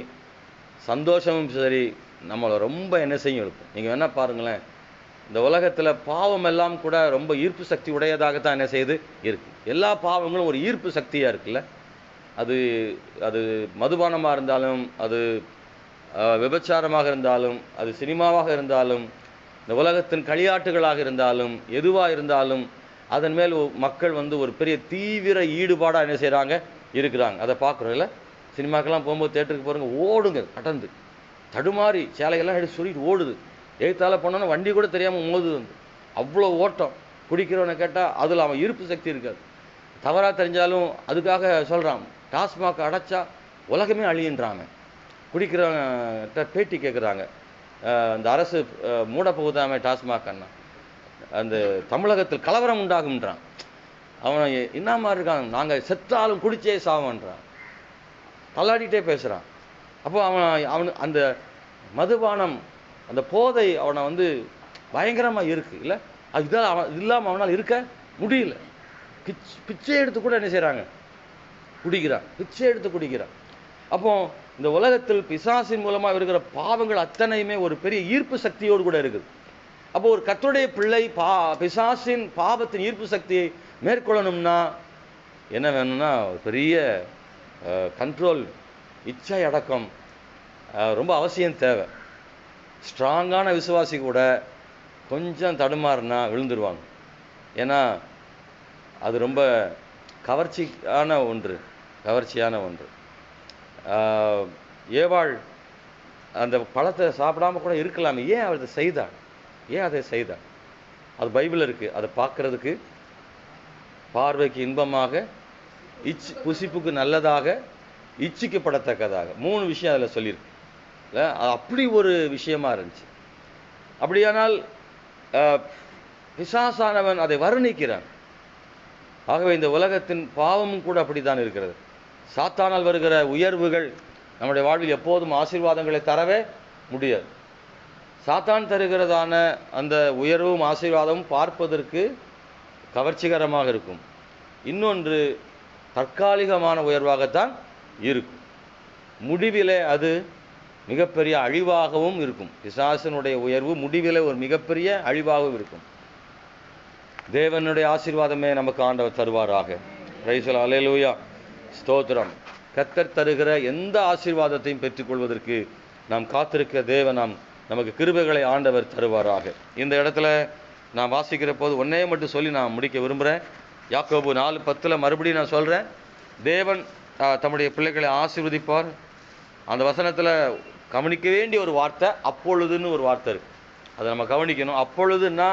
சந்தோஷமும் சரி, நம்மளை ரொம்ப என்ன செய்யும் இருக்கும். நீங்கள் வேணால் பாருங்களேன், இந்த உலகத்தில் பாவம் எல்லாம் கூட ரொம்ப ஈர்ப்பு சக்தி உடையதாகத்தான் என்ன செய்யுது இருக்குது. எல்லா பாவங்களும் ஒரு ஈர்ப்பு சக்தியாக இருக்குல்ல. அது மதுபானமாக இருந்தாலும், அது விபச்சாரமாக இருந்தாலும், அது சினிமாவாக இருந்தாலும், இந்த உலகத்தின் களியாட்டுகளாக இருந்தாலும், எதுவாக இருந்தாலும் அதன் மேல் மக்கள் வந்து ஒரு பெரிய தீவிர ஈடுபாடாக என்ன செய்கிறாங்க, இருக்கிறாங்க. அதை பார்க்குறோம்ல. சினிமாக்கெல்லாம் போகும்போது தேட்டருக்கு போகிறவங்க ஓடுங்க, கடந்து தடுமாறி சேலையெல்லாம் எடுத்து சொல்லிட்டு ஓடுது. எழுத்தால் போனோன்னா வண்டி கூட தெரியாமல் மோதுது. வந்து அவ்வளோ ஓட்டம். குடிக்கிறவனை கேட்டால் அதில் அவன் ஈர்ப்பு சக்தி இருக்காது. தவறாக தெரிஞ்சாலும் அதுக்காக சொல்கிறான், டாஸ்மாக் அடைச்சா உலகமே அழியின்றாங்க. குடிக்கிறவங்கிட்ட பேட்டி கேட்குறாங்க, அந்த அரசு மூட போகுதாமே டாஸ்மாக் அண்ணா, அந்த தமிழகத்தில் கலவரம் உண்டாகும்ன்றான். அவன் என்ன மாதிரி இருக்கான், நாங்கள் செத்தாலும் குடிச்சே சாவன்றான். தள்ளாடிட்டே பேசுகிறான். அப்போ அவன் அந்த மதுபானம், அந்த போதை அவனை வந்து பயங்கரமாக இருக்குது இல்லை. அதுதான் அவன் இல்லாமல் அவனால் இருக்க முடியல. பிச்சை எடுத்து கூட என்ன செய்கிறாங்க, பிச்சை எடுத்து குடிக்கிறான். அப்போ இந்த உலகத்தில் பிசாசின் மூலமாக இருக்கிற பாவங்கள் அத்தனையுமே ஒரு பெரிய ஈர்ப்பு சக்தியோடு கூட இருக்குது. அப்போ ஒரு கர்த்தருடைய பிள்ளை பிசாசின் பாவத்தின் ஈர்ப்பு சக்தியை மேற்கொள்ளணும்னா என்ன வேணும்னா பெரிய கண்ட்ரோல், இச்சை அடக்கம் ரொம்ப அவசியம் தேவை. ஸ்ட்ராங்கான விசுவாசி கூட கொஞ்சம் தடுமாறுனா விழுந்துருவாங்க. ஏன்னா அது ரொம்ப கவர்ச்சியான ஒன்று. ஏவாள் அந்த பழத்தை சாப்பிடாம கூட இருக்கலாமே, ஏன் அதை செய்தாள்? அது பைபிள் இருக்குது. அதை பார்க்கறதுக்கு பார்வைக்கு இன்பமாக, புசிப்புக்கு நல்லதாக, இச்சிக்கப்படத்தக்கதாக 3 விஷயம் அதில் சொல்லியிருக்கு இல்லை. அது அப்படி ஒரு விஷயமா இருந்துச்சு. அப்படியானால் பிசாசானவன் அதை வர்ணிக்கிறான். ஆகவே இந்த உலகத்தின் பாவமும் கூட அப்படித்தான் இருக்கிறது. சாத்தானால் வருகிற உயர்வுகள் நம்முடைய வாழ்வில் எப்போதும் ஆசீர்வாதங்களை தரவே முடியாது. சாத்தான் தருகிறதான அந்த உயர்வும் ஆசீர்வாதமும் பார்ப்பதற்கு கவர்ச்சிகரமாக இருக்கும். இன்னொன்று தற்காலிகமான உயர்வாகத்தான் இருக்கும். முடிவிலே அது மிகப்பெரிய அழிவாகவும் இருக்கும். பிசாசனுடைய உயர்வு முடிவிலே ஒரு மிகப்பெரிய அழிவாகவும் இருக்கும். தேவனுடைய ஆசீர்வாதமே நமக்கு ஆண்டவர் தருவாராக. Praise the Lord. அல்லேலூயா. ஸ்தோத்திரம். கர்த்தர் தருகிற எந்த ஆசீர்வாதத்தையும் பெற்றுக்கொள்வதற்கு நாம் காத்திருக்க தேவன் நமக்கு கிருபைகளை ஆண்டவர் தருவாராக. இந்த இடத்துல நான் வாசிக்கிற போது ஒன்னே மட்டும் சொல்லி நான் முடிக்க விரும்புகிறேன். யாக்கோபு 4:10 மறுபடியும் நான் சொல்கிறேன். தேவன் தம்முடைய பிள்ளைகளை ஆசீர்வதிப்பார். அந்த வசனத்தில் கவனிக்க வேண்டிய ஒரு வார்த்தை அப்பொழுதுன்னு ஒரு வார்த்தை இருக்குது. அதை நம்ம கவனிக்கணும். அப்பொழுதுன்னா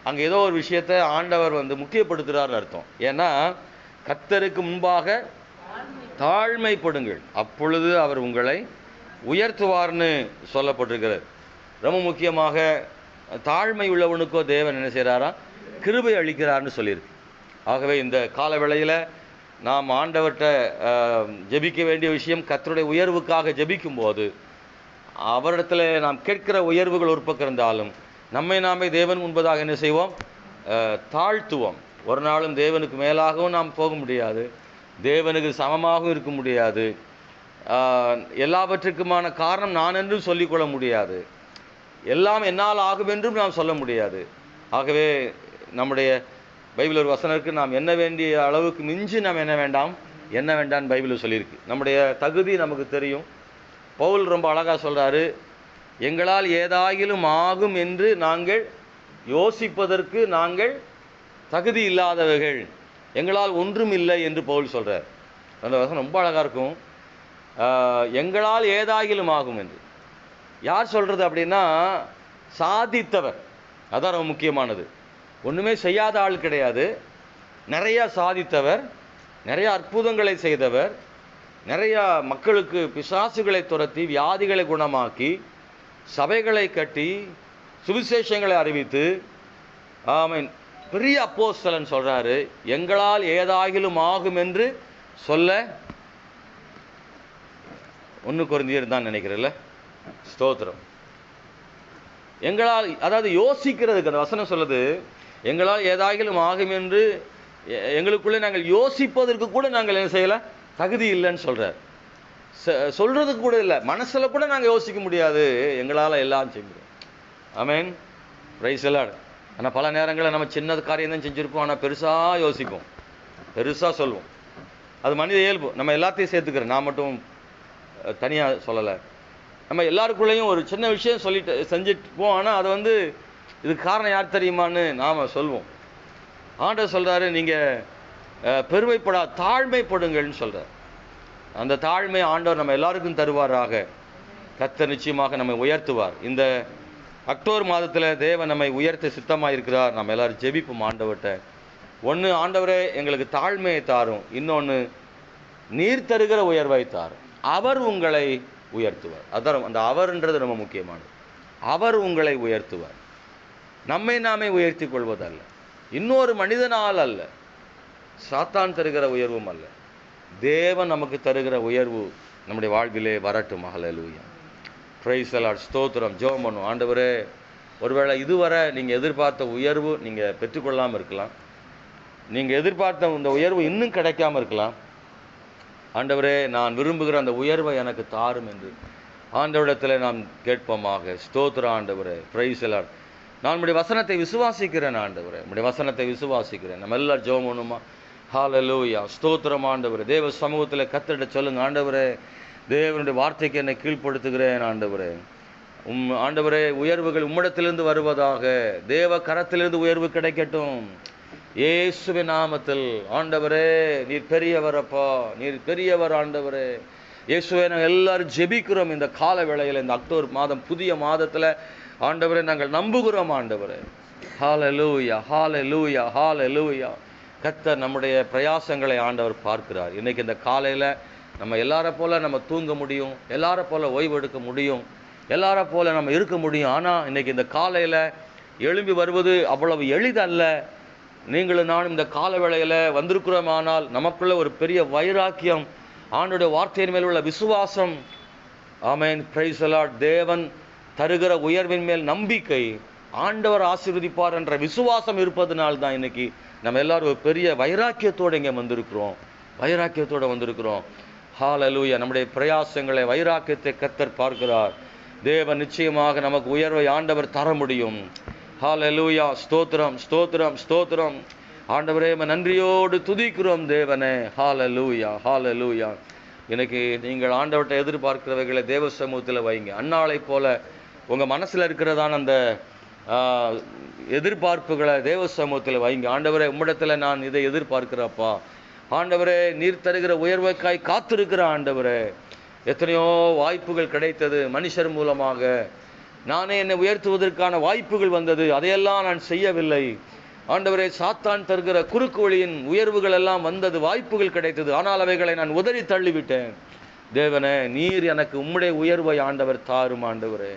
அங்கே ஏதோ ஒரு விஷயத்தை ஆண்டவர் முக்கியப்படுத்துகிறார்னு அர்த்தம். ஏன்னா கர்த்தருக்கு முன்பாக தாழ்மைப்படுங்கள், அப்பொழுது அவர் உங்களை உயர்த்துவார்னு சொல்லப்பட்டிருக்கிறார். ரொம்ப முக்கியமாக தாழ்மை உள்ளவனுக்கோ தேவன் என்ன செய்கிறாரா? கிருபை அளிக்கிறார்னு சொல்லியிருக்கு. ஆகவே இந்த கால வேளையில் நாம் ஆண்டவர்கிட்ட ஜெபிக்க வேண்டிய விஷயம், கர்த்தருடைய உயர்வுக்காக ஜெபிக்கும் போது அவரிடத்தில் நாம் கேட்கிற உயர்வுகள் ஒரு பக்கம் இருந்தாலும் நம்மை நாமே தேவன் முன்பதாக என்ன செய்வோம்? தாழ்த்துவோம். ஒரு நாளும் தேவனுக்கு மேலாகவும் நாம் போக முடியாது, தேவனுக்கு சமமாகவும் இருக்க முடியாது. எல்லாவற்றுக்குமான காரணம் நான் என்றும் சொல்லிக்கொள்ள முடியாது, எல்லாம் என்னால் ஆகும் என்றும் நாம் சொல்ல முடியாது. ஆகவே நம்முடைய பைபிள் ஒரு வசனருக்கு நாம் என்ன வேண்டிய அளவுக்கு மிஞ்சி நாம் என்ன வேண்டாம்னு பைபிள் சொல்லியிருக்கு. நம்முடைய தகுதி நமக்கு தெரியும். பவுல் ரொம்ப அழகாக சொல்கிறாரு, எங்களால் ஏதாகிலும் ஆகும் என்று நாங்கள் யோசிப்பதற்கு நாங்கள் தகுதி இல்லாதவர்கள், எங்களால் ஒன்றும் இல்லை என்று பவுல் சொல்கிறார். அந்த வசனம் ரொம்ப அழகாக இருக்கும். எங்களால் ஏதாகிலும் ஆகும் என்று யார் சொல்கிறது அப்படின்னா சாதித்தவர். அதான் ரொம்ப முக்கியமானது. ஒன்றுமே செய்யாத ஆள் கிடையாது, நிறையா சாதித்தவர், நிறைய அற்புதங்களை செய்தவர், நிறையா மக்களுக்கு பிசாசுகளை துரத்தி வியாதிகளை குணமாக்கி சபைகளை கட்டி சுவிசேஷங்களை அறிவித்து ஆமென் பெரிய அப்போஸ்தலன் சொல்கிறாரு, எங்களால் ஏதாகிலும் ஆகும் என்று சொல்ல 1 கொரிந்தியர் தான் நினைக்கிறேன்ல. ஸ்தோத்திரம். எங்களால், அதாவது யோசிக்கிறதுக்கு அந்த வசனம் சொல்லுது, எங்களால் ஏதாகிலும் ஆகும் என்று எங்களுக்குள்ளே நாங்கள் யோசிப்பதற்கு கூட நாங்கள் என்ன செய்யலை, தகுதி இல்லைன்னு சொல்கிறார். சொல்கிறதுக்கு கூட இல்லை, மனசில் கூட நாங்கள் யோசிக்க முடியாது, எங்களால் எல்லாம் செய்ய முடியும். ஆமென். Praise the Lord. ஆனால் பல நேரங்களில் நம்ம சின்ன காரியம் தான் செஞ்சுருப்போம், ஆனால் பெருசாக யோசிப்போம், பெருசாக சொல்லுவோம். அது மனித இயல்பு. நம்ம எல்லாத்தையும் சேர்த்துக்கிறேன், நான் மட்டும் தனியாக சொல்லலை. நம்ம எல்லாருக்குள்ளேயும் ஒரு சின்ன விஷயம் சொல்லிட்டு செஞ்சுட்டுப்போம், ஆனால் அது இதுக்கு காரணம் யார் தெரியுமான்னு நாம் சொல்வோம். ஆண்டவர் சொல்கிறாரு, நீங்கள் பெருமைப்படா தாழ்மைப்படுங்கள்னு சொல்கிறார். அந்த தாழ்மை ஆண்டவர் நம்ம எல்லாருக்கும் தருவாராக. கர்த்தர் நிச்சயமாக நம்மை உயர்த்துவார். இந்த அக்டோபர் மாதத்தில் தேவன் நம்மை உயர்த்த சித்தமாக இருக்கிறார். நம்ம எல்லோரும் ஜெபிப்போம் ஆண்டவர்கிட்ட. ஒன்று, ஆண்டவரே எங்களுக்கு தாழ்மையை தாரும். இன்னொன்று, நீர் தருகிற உயர்வை தாரும். அவர் உங்களை உயர்த்துவார். அதான் அந்த அவர்ன்றது ரொம்ப முக்கியமானது. அவர் உங்களை உயர்த்துவார். நம்மை நாமே உயர்த்தி கொள்வதல்ல, இன்னொரு மனிதனால் அல்ல, சாத்தான் தருகிற உயர்வும் அல்ல, தேவன் நமக்கு தருகிற உயர்வு நம்முடைய வாழ்விலே வரட்டும். ஹல்லேலூயா. Praise the Lord. ஸ்தோத்திரம். ஜெபம் பண்ணுவோம். ஆண்டவரே, ஒருவேளை இதுவரை நீங்கள் எதிர்பார்த்த உயர்வு நீங்கள் பெற்றுக்கொள்ளாமல் இருக்கலாம், நீங்கள் எதிர்பார்த்த இந்த உயர்வு இன்னும் கிடைக்காமல் இருக்கலாம். ஆண்டவரே, நான் விரும்புகிற அந்த உயர்வை எனக்கு தாரும் என்று ஆண்டவரிடத்தில் நாம் கேட்போமாக. ஸ்தோத்திரம் ஆண்டவரே. Price the Lord. நான் உம்முடைய வசனத்தை விசுவாசிக்கிறேன் ஆண்டவரே, உம்முடைய வசனத்தை விசுவாசிக்கிறேன். நம்ம எல்லாரும் ஜெபம் பண்ணுமா? ஹல்லேலூயா. ஸ்தோத்திரம் ஆண்டவரே. தேவ சமூகத்தில் கர்த்தரிட சொல்லுங்க, ஆண்டவரே, தேவனுடைய வார்த்தைக்கு என்னை கீழ்ப்படுத்துகிறேன் ஆண்டவரே. ஆண்டவரே, உயர்வுகள் உம்மிடத்திலிருந்து வருவதாக, தேவ கரத்திலிருந்து உயர்வு கிடைக்கட்டும் இயேசுவின் நாமத்தில். ஆண்டவரே, நீர் பெரியவர் அப்பா, நீர் பெரியவர் ஆண்டவரே. இயேசுவே, நாங்கள் எல்லாரும் ஜெபிக்கிறோம் இந்த கால வேளையில், இந்த அக்டோபர் மாதம் புதிய மாதத்தில் ஆண்டவரே நாங்கள் நம்புகிறோம் ஆண்டவரே. ஹல்லேலூயா, ஹல்லேலூயா, ஹல்லேலூயா. கர்த்தர் நம்முடைய பிரயாசங்களை ஆண்டவர் பார்க்கிறார். இன்றைக்கி இந்த காலையில் நம்ம எல்லாரை போல் நம்ம தூங்க முடியும், எல்லாரை போல் ஓய்வு எடுக்க முடியும், எல்லாரை போல் நம்ம இருக்க முடியும். ஆனால் இன்றைக்கி இந்த காலையில் எழும்பி வருவது அவ்வளவு எளிதல்ல. நீங்களும் நானும் இந்த கால வேளையில் வந்திருக்கிறோம். ஆனால் நமக்குள்ள ஒரு பெரிய வைராக்கியம், ஆண்டோடைய வார்த்தையின் மேல் உள்ள விசுவாசம். ஆமென். Praise the Lord. தேவன் தருகிற உயர்வின் மேல் நம்பிக்கை, ஆண்டவர் ஆசீர்வதிப்பார் என்ற விசுவாசம் இருப்பதனால்தான் இன்னைக்கு நம்ம எல்லாரும் ஒரு பெரிய வைராக்கியத்தோடு இங்கே வந்திருக்கிறோம். ஹல்லேலூயா. நம்முடைய பிரயாசங்களை, வைராக்கியத்தை கர்த்தர் பார்க்கிறார். தேவன் நிச்சயமாக நமக்கு உயர்வை ஆண்டவர் தர முடியும். ஹல்லேலூயா. ஸ்தோத்திரம். ஆண்டவரே, நன்றியோடு துதிக்கிறோம் தேவனே. ஹல்லேலூயா. இன்னைக்கு நீங்கள் ஆண்டவர்கிட்ட எதிர்பார்க்கிறவைகளை தேவ சமூகத்தில் வைங்க. அன்னாளை போல உங்கள் மனசில் இருக்கிறதான அந்த எதிர்பார்ப்புகளை தேவ சமூகத்தில் வைங்க. ஆண்டவரே, உம்மிடத்தில் நான் இதை எதிர்பார்க்கிறப்பா. ஆண்டவரே, நீர் தருகிற உயர்வுக்காய் காத்திருக்கிற ஆண்டவரே. எத்தனையோ வாய்ப்புகள் கிடைத்தது மனுஷர் மூலமாக. நானே என்னை உயர்த்துவதற்கான வாய்ப்புகள் வந்தது, அதையெல்லாம் நான் செய்யவில்லை. ஆண்டவரே, சாத்தான் தருகிற குறுக்கு வழியின் உயர்வுகள் எல்லாம் வந்தது, வாய்ப்புகள் கிடைத்தது. ஆனால் அவைகளை நான் உதறி தள்ளிவிட்டேன். தேவனே, நீர் எனக்கு உம்முடைய உயர்வை ஆண்டவர் தாரும் ஆண்டவரே.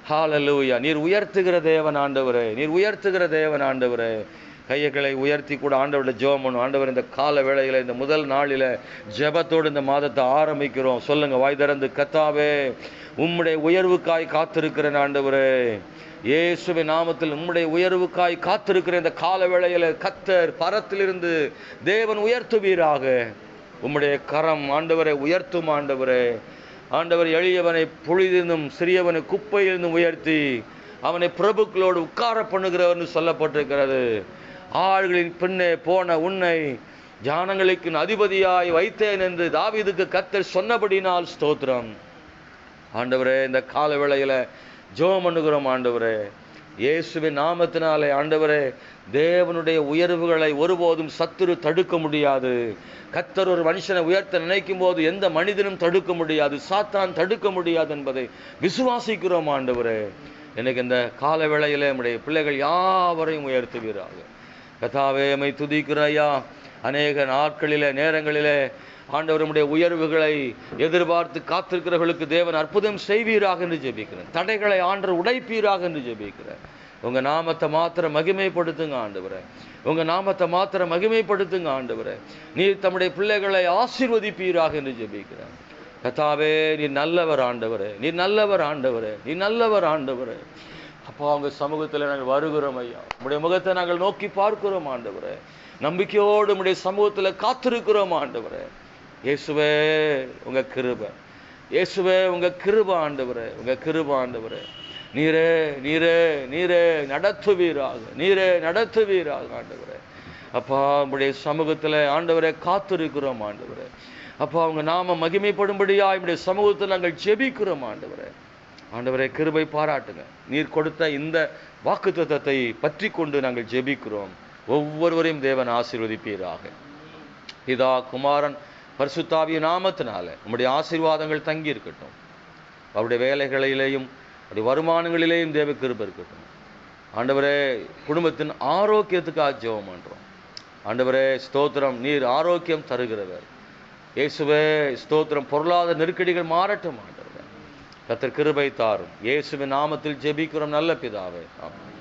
ஹல்லேலூயா. நீர் உயர்த்துகிற தேவன் ஆண்டவரே. கைகளை உயர்த்தி கூட ஆண்டவரோட ஜெபம் பண்ணும். ஆண்டவர், இந்த கால வேளையில், இந்த முதல் நாளில் ஜெபத்தோடு இந்த மாதத்தை ஆரம்பிக்கிறோம். சொல்லுங்க வாய் திறந்து, கர்த்தாவே, உம்முடைய உயர்வுக்காய் காத்திருக்கிறேன் ஆண்டவரே. இயேசுவின் நாமத்தில் உம்முடைய உயர்வுக்காய் காத்திருக்கிற இந்த கால வேளையில் கர்த்தர் பரத்திலிருந்து தேவன் உயர்த்துவீராக. உம்முடைய கரம் ஆண்டவரை உயர்த்தும் ஆண்டவரே. ஆண்டவர், எளியவனை புழுதிருந்தும் சிறியவனை குப்பையிலிருந்தும் உயர்த்தி அவனை பிரபுக்களோடு உட்கார பண்ணுகிறவர்னு சொல்லப்பட்டிருக்கிறது. ஆள்களின் பின்னே போன உன்னை ஜானங்களுக்கு அதிபதியாய் வைத்தேன் என்று தாவீதுக்கு கர்த்தர் சொன்னபடினால் ஸ்தோத்திரம். ஆண்டவரே, இந்த கால வேளையில ஜெபம் பண்ணுகிறோம் ஆண்டவரே. இயேசுவின் நாமத்தினாலே ஆண்டவரே, தேவனுடைய உயர்வுகளை ஒருபோதும் சத்துரு தடுக்க முடியாது. கர்த்தர் ஒரு மனுஷனை உயர்த்த நினைக்கும் போது எந்த மனிதனும் தடுக்க முடியாது, சாத்தான் தடுக்க முடியாது என்பதை விசுவாசிக்கிறோம் ஆண்டவரே. எனக்கு இந்த கால வேளையிலே நம்முடைய பிள்ளைகள் யாவரையும் உயர்த்துவீராக. கர்த்தாவே, உம்மை துதிக்கிறேன் ஐயா. அநேக நாட்களிலே, நேரங்களிலே ஆண்டவர் நம்முடைய உயர்வுகளை எதிர்பார்த்து காத்திருக்கிறவர்களுக்கு தேவன் அற்புதம் செய்வீராக என்று ஜெபிக்கிறேன். தடைகளை ஆண்டவர் உடைப்பீராக என்று ஜெபிக்கிறேன். உங்கள் நாமத்தை மாத்திரம் மகிமைப்படுத்துங்க ஆண்டவரே. நீர் தம்முடைய பிள்ளைகளை ஆசீர்வதிப்பீராக என்று ஜெபிக்கிறேன். கர்த்தாவே, நீர் நல்லவர் ஆண்டவரே. அப்போ அவங்க சமூகத்தில் நாங்கள் வருகிறோம் ஐயா. உம்முடைய முகத்தை நாங்கள் நோக்கி பார்க்கிறோம் ஆண்டவரே. நம்பிக்கையோடு உம்முடைய சமூகத்தில் காத்திருக்கிறோம் ஆண்டவரே. இயேசுவே, உங்க கிருபை ஆண்டவரே. நீரே நடத்துவீராக ஆண்டவரே. அப்பா, உம்முடைய சமூகத்தில் ஆண்டவரே காத்திருக்கிறோம் ஆண்டவரே. அப்பா, அவங்க நாம மகிமைப்படும்படியா இப்படி சமூகத்தில் நாங்கள் ஜெபிக்கிறோம் ஆண்டவரே. கிருபை பாராட்டுங்க. நீர் கொடுத்த இந்த வாக்குத்தத்தத்தை பற்றி கொண்டு நாங்கள் ஜெபிக்கிறோம். ஒவ்வொருவரையும் தேவன் ஆசீர்வதிப்பீராக. பிதா, குமாரன், பரிசுத்தாவிய நாமத்தினால நம்முடைய ஆசீர்வாதங்கள் தங்கி இருக்கட்டும். அவருடைய வேலைகளிலேயும் அவருடைய வருமானங்களிலேயும் தேவ கிருபை இருக்கட்டும் ஆண்டவரே. குடும்பத்தின் ஆரோக்கியத்துக்காக ஜெபம் பண்றோம் ஆண்டவரே. ஸ்தோத்திரம். நீர் ஆரோக்கியம் தருகிறவர். இயேசுவே, ஸ்தோத்திரம். பொருளாதார நெருக்கடிகள் மாறட்டும் ஆண்டவரே. கர்த்தர் கிருபை தாரும். இயேசுவின் நாமத்தில் ஜெபிக்கிறோம் நல்ல பிதாவே. ஆமென்.